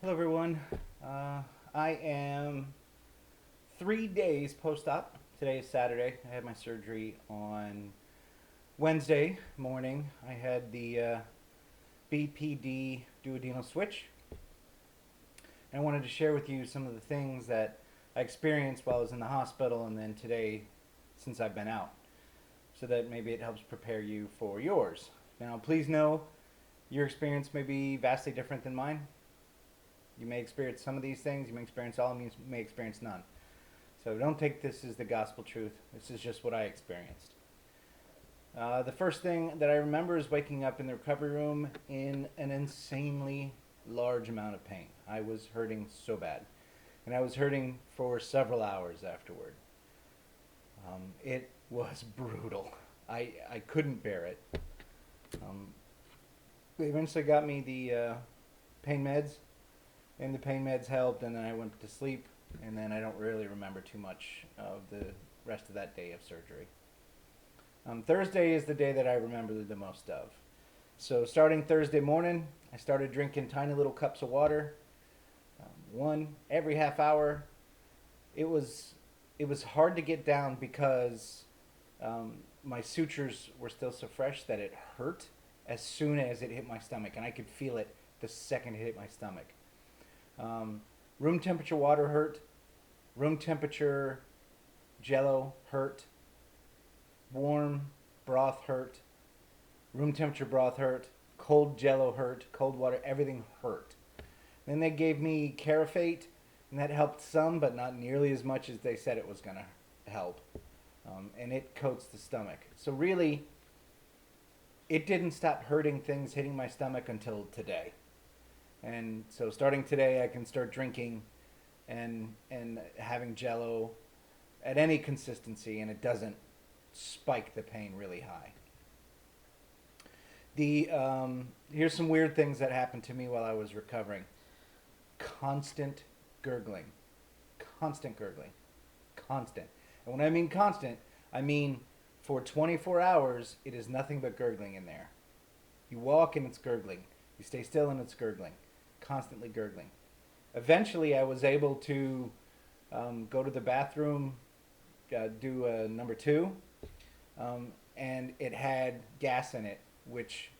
Hello, everyone. I am 3 days post-op. Today is Saturday. I had my surgery on Wednesday morning. I had the BPD duodenal switch. And I wanted to share with you some of the things that I experienced while I was in the hospital and then today since I've been out, so that maybe it helps prepare you for yours. Now, please know your experience may be vastly different than mine. You may experience some of these things, you may experience all of them, you may experience none. So don't take this as the gospel truth. This is just what I experienced. The first thing that I remember is waking up in the recovery room in an insanely large amount of pain. I was hurting so bad. And I was hurting for several hours afterward. It was brutal. I couldn't bear it. They eventually got me the pain meds, and the pain meds helped, and then I went to sleep, and then I don't really remember too much of the rest of that day of surgery. Thursday is the day that I remember the most of. So starting Thursday morning, I started drinking tiny little cups of water, one every half hour. It was it was hard to get down because my sutures were still so fresh that it hurt as soon as it hit my stomach, and I could feel it the second it hit my stomach. Um, Room temperature water hurt. Room temperature jello hurt. Warm broth hurt. Room temperature broth hurt. Cold jello hurt. Cold water, everything hurt. Then they gave me Carafate, and that helped some, but not nearly as much as they said it was going to help. And it coats the stomach. So really, it didn't stop hurting things hitting my stomach until today. And so starting today, I can start drinking and having Jello at any consistency, and it doesn't spike the pain really high. The Here's some weird things that happened to me while I was recovering. Constant gurgling, constant gurgling, constant. And when I mean constant, I mean for 24 hours, it is nothing but gurgling in there. You walk and it's gurgling. You stay still and it's gurgling, constantly gurgling. Eventually, I was able to go to the bathroom, do a number two, and it had gas in it, which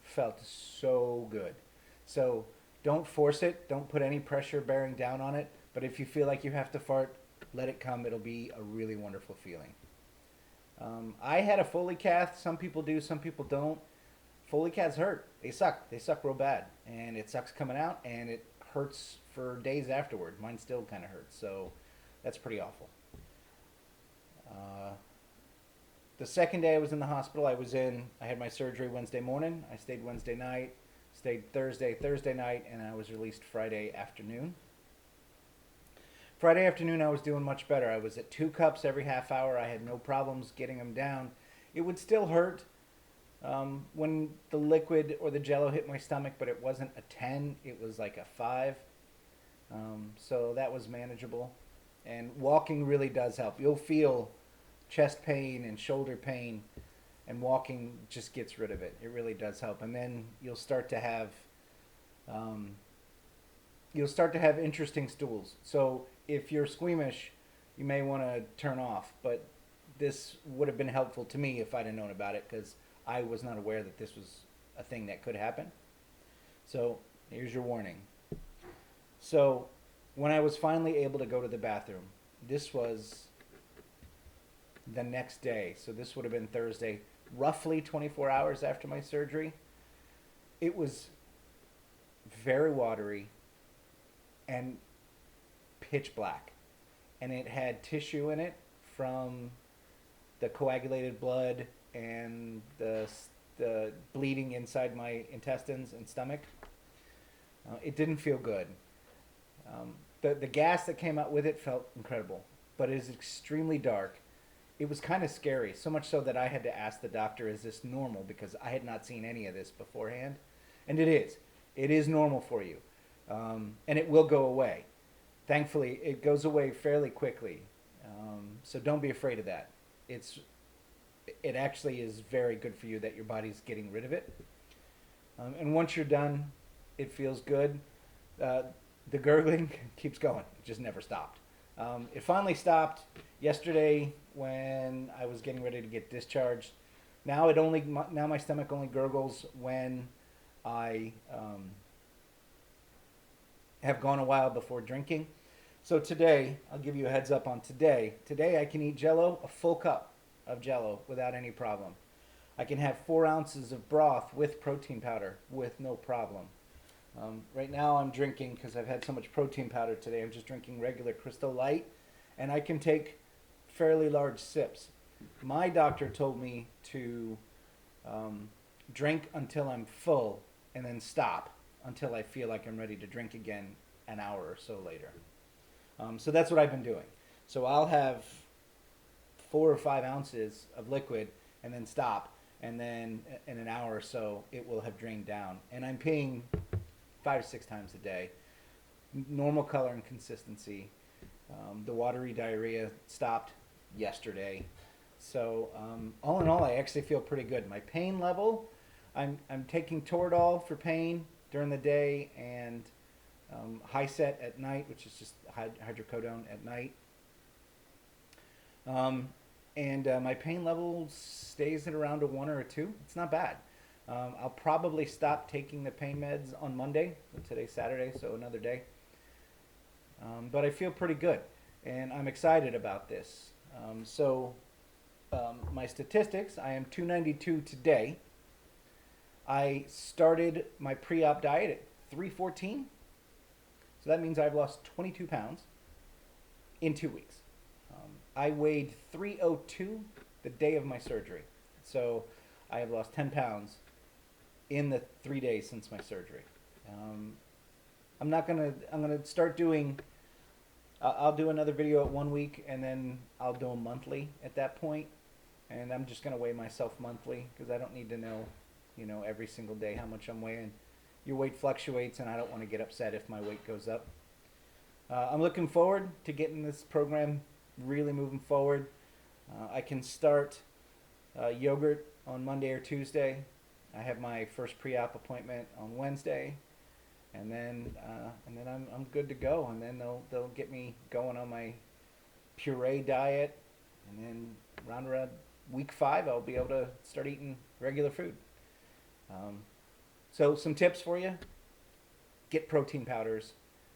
felt so good. So don't force it. Don't put any pressure bearing down on it. But if you feel like you have to fart, let it come. It'll be a really wonderful feeling. I had a Foley cath. Some people do, some people don't. Foley caths hurt. They suck. They suck real bad. And it sucks coming out, and it hurts for days afterward. Mine still kind of hurts. So that's pretty awful. Uh, the second day I was in the hospital, I had my surgery Wednesday morning. I stayed Wednesday night, stayed Thursday night, and I was released Friday afternoon. Friday afternoon, I was doing much better. I was at 2 cups every half hour. I had no problems getting them down. It would still hurt when the liquid or the jello hit my stomach, but it wasn't a 10, it was like a 5. So that was manageable. And walking really does help. You'll feel chest pain and shoulder pain, and walking just gets rid of it. It really does help. And then um, you'll start to have interesting stools. So if you're squeamish, you may want to turn off. But this would have been helpful to me if I'd have known about it, because I was not aware that this was a thing that could happen. So here's your warning. So when I was finally able to go to the bathroom, this was the next day. So this would have been Thursday, roughly 24 hours after my surgery. It was very watery and pitch black. And it had tissue in it from the coagulated blood and the bleeding inside my intestines and stomach. It didn't feel good. The gas that came out with it felt incredible, but it is extremely dark. It was kind of scary, so much so that I had to ask the doctor, is this normal? Because I had not seen any of this beforehand. And it is. It is normal for you. And it will go away. Thankfully, it goes away fairly quickly. So don't be afraid of that. It actually is very good for you that your body's getting rid of it. And once you're done, it feels good. the gurgling keeps going. It just never stopped. It finally stopped yesterday when I was getting ready to get discharged. Now my stomach only gurgles when I have gone a while before drinking. So today, I'll give you a heads up on today. Today I can eat Jello, a full cup of Jello without any problem. I can have 4 ounces of broth with protein powder with no problem. Right now I'm drinking, because I've had so much protein powder today, I'm just drinking regular Crystal Light, and I can take fairly large sips. My doctor told me to drink until I'm full and then stop until I feel like I'm ready to drink again an hour or so later. So that's what I've been doing. So I'll have 4 or 5 ounces of liquid and then stop, and then in an hour or so it will have drained down. And I'm peeing 5 or 6 times a day. Normal color and consistency. The watery diarrhea stopped yesterday. So all in all, I actually feel pretty good. My pain level, I'm taking Toradol for pain during the day, and high set at night, which is just hydrocodone at night. And my pain level stays at around a 1 or a 2. It's not bad. I'll probably stop taking the pain meds on Monday. Today's Saturday, so another day. But I feel pretty good, and I'm excited about this. My statistics, I am 292 today. I started my pre-op diet at 314. So that means I've lost 22 pounds in 2 weeks. I weighed 302 the day of my surgery. So I have lost 10 pounds in the 3 days since my surgery. I'm gonna start doing, I'll do another video at 1 week, and then I'll do them monthly at that point. And I'm just gonna weigh myself monthly, because I don't need to know, every single day how much I'm weighing. Your weight fluctuates, and I don't want to get upset if my weight goes up. I'm looking forward to getting this program really moving forward. I can start yogurt on Monday or Tuesday. I have my first pre-op appointment on Wednesday, and then I'm good to go. And then they'll get me going on my puree diet, and then around week 5 I'll be able to start eating regular food. So some tips for you: get protein powders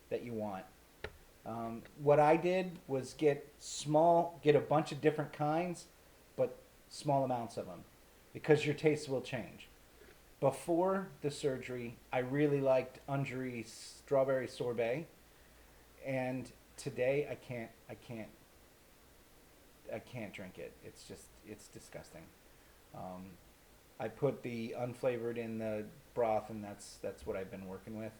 that you want. What I did was get a bunch of different kinds, but small amounts of them, because your taste will change. Before the surgery, I really liked Undri strawberry sorbet, and today I can't drink it. It's disgusting. I put the unflavored in the broth, and that's what I've been working with.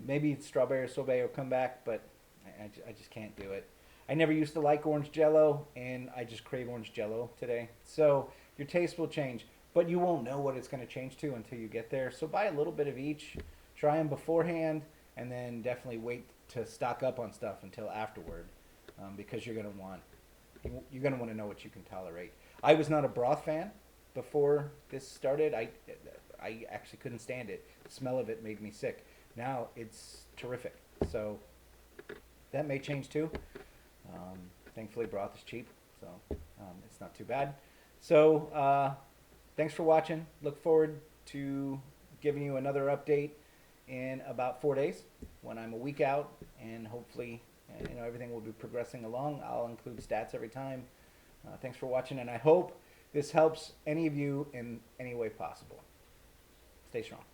Maybe strawberry sorbet will come back, but I just can't do it. I never used to like orange Jello, and I just crave orange Jello today. So your taste will change, but you won't know what it's going to change to until you get there. So buy a little bit of each, try them beforehand, and then definitely wait to stock up on stuff until afterward, because you're going to want to know what you can tolerate. I was not a broth fan before this started. I actually couldn't stand it. The smell of it made me sick. Now it's terrific. So that may change too. Thankfully, broth is cheap, so it's not too bad. So thanks for watching. Look forward to giving you another update in about 4 days when I'm a week out, and hopefully everything will be progressing along. I'll include stats every time. Thanks for watching, and I hope this helps any of you in any way possible. Stay strong.